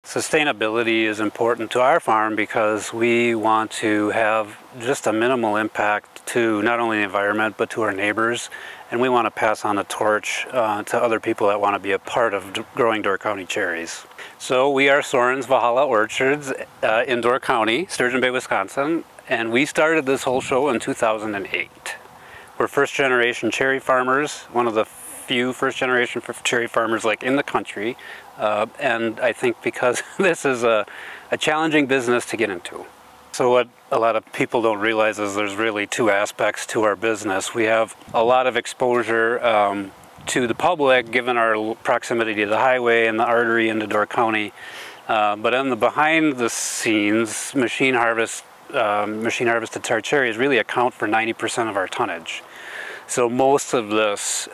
Sustainability is important to our farm because we want to have just a minimal impact to not only the environment but to our neighbors, and we want to pass on the torch to other people that want to be a part of growing Door County cherries. So we are Soren's Valhalla Orchards in Door County, Sturgeon Bay, Wisconsin, and we started this whole show in 2008. We're first generation cherry farmers, one of the few first generation cherry farmers like in the country, and I think because this is a challenging business to get into. So what a lot of people don't realize is there's really two aspects to our business. We have a lot of exposure to the public given our proximity to the highway and the artery into Door County, but on the behind the scenes, machine harvested tart cherries really account for 90% of our tonnage. So most of this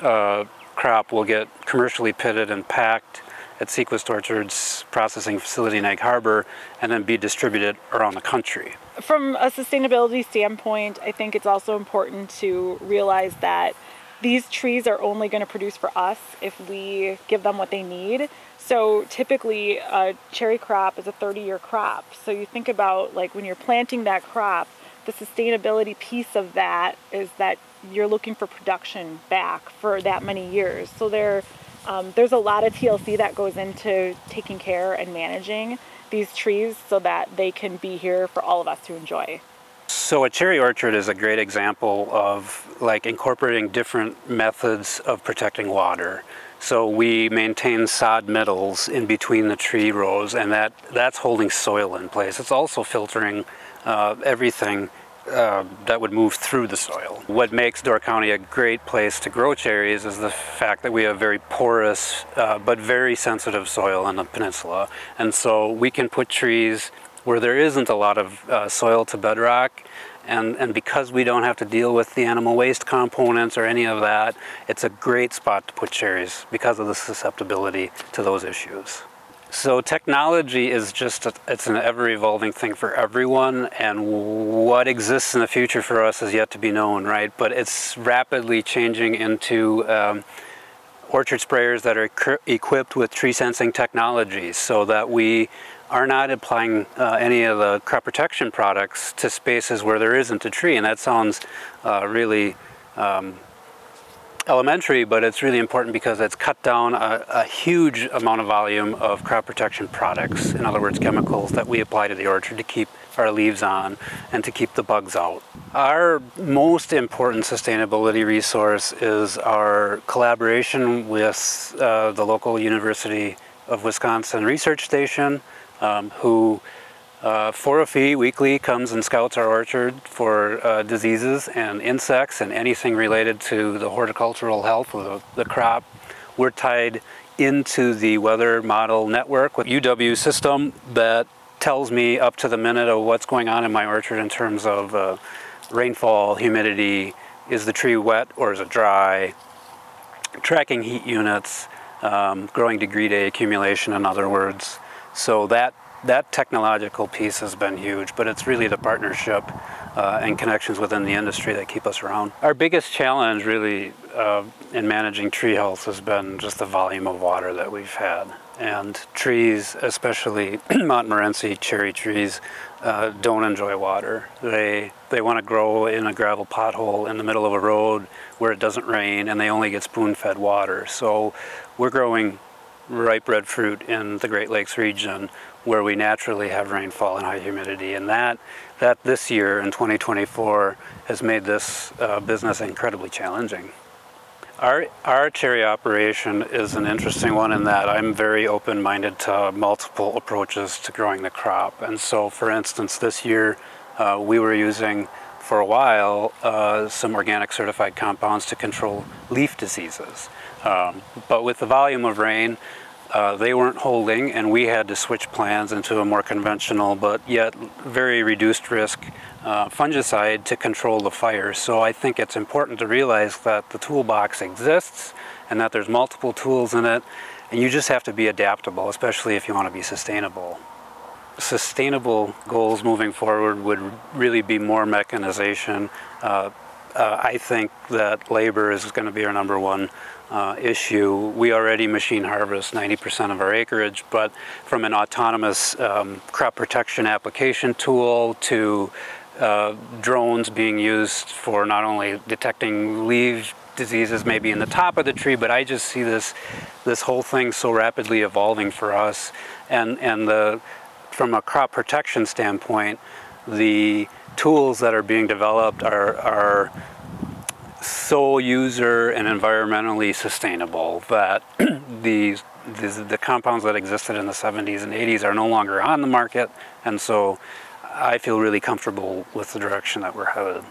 crop will get commercially pitted and packed at Sequest Orchards processing facility in Egg Harbor and then be distributed around the country. From a sustainability standpoint, I think it's also important to realize that these trees are only going to produce for us if we give them what they need. So typically a cherry crop is a 30-year crop. So you think about like when you're planting that crop, the sustainability piece of that is that you're looking for production back for that many years. So there's a lot of TLC that goes into taking care and managing these trees so that they can be here for all of us to enjoy. So a cherry orchard is a great example of like incorporating different methods of protecting water. So we maintain sod middles in between the tree rows, and that's holding soil in place. It's also filtering everything that would move through the soil. What makes Door County a great place to grow cherries is the fact that we have very porous but very sensitive soil on the peninsula. And so we can put trees where there isn't a lot of soil to bedrock, and because we don't have to deal with the animal waste components or any of that, it's a great spot to put cherries because of the susceptibility to those issues. So technology is it's an ever-evolving thing for everyone, and what exists in the future for us is yet to be known, right? But it's rapidly changing into orchard sprayers that are equipped with tree sensing technologies so that we are not applying any of the crop protection products to spaces where there isn't a tree. And that sounds really elementary, but it's really important because it's cut down a huge amount of volume of crop protection products, in other words chemicals that we apply to the orchard to keep our leaves on and to keep the bugs out. Our most important sustainability resource is our collaboration with the local University of Wisconsin research station, who for a fee weekly comes and scouts our orchard for diseases and insects and anything related to the horticultural health of the crop. We're tied into the weather model network with UW system that tells me up to the minute of what's going on in my orchard in terms of rainfall, humidity, is the tree wet or is it dry, tracking heat units, growing degree day accumulation, in other words. So that technological piece has been huge, but it's really the partnership and connections within the industry that keep us around. Our biggest challenge really in managing tree health has been just the volume of water that we've had. And trees, especially Montmorency cherry trees, don't enjoy water. They want to grow in a gravel pothole in the middle of a road where it doesn't rain, and they only get spoon-fed water. So we're growing ripe red fruit in the Great Lakes region where we naturally have rainfall and high humidity, and that this year in 2024 has made this business incredibly challenging. Our cherry operation is an interesting one in that I'm very open-minded to multiple approaches to growing the crop. And so, for instance, this year we were using for a while some organic certified compounds to control leaf diseases. But with the volume of rain, they weren't holding, and we had to switch plans into a more conventional but yet very reduced risk fungicide to control the fire. So I think it's important to realize that the toolbox exists and that there's multiple tools in it, and you just have to be adaptable, especially if you want to be sustainable. Sustainable goals moving forward would really be more mechanization, I think that labor is going to be our number one issue. We already machine harvest 90% of our acreage, but from an autonomous crop protection application tool to drones being used for not only detecting leaf diseases maybe in the top of the tree, but I just see this whole thing so rapidly evolving for us. And from a crop protection standpoint, the tools that are being developed are so user and environmentally sustainable that the compounds that existed in the 70s and 80s are no longer on the market, and so I feel really comfortable with the direction that we're headed.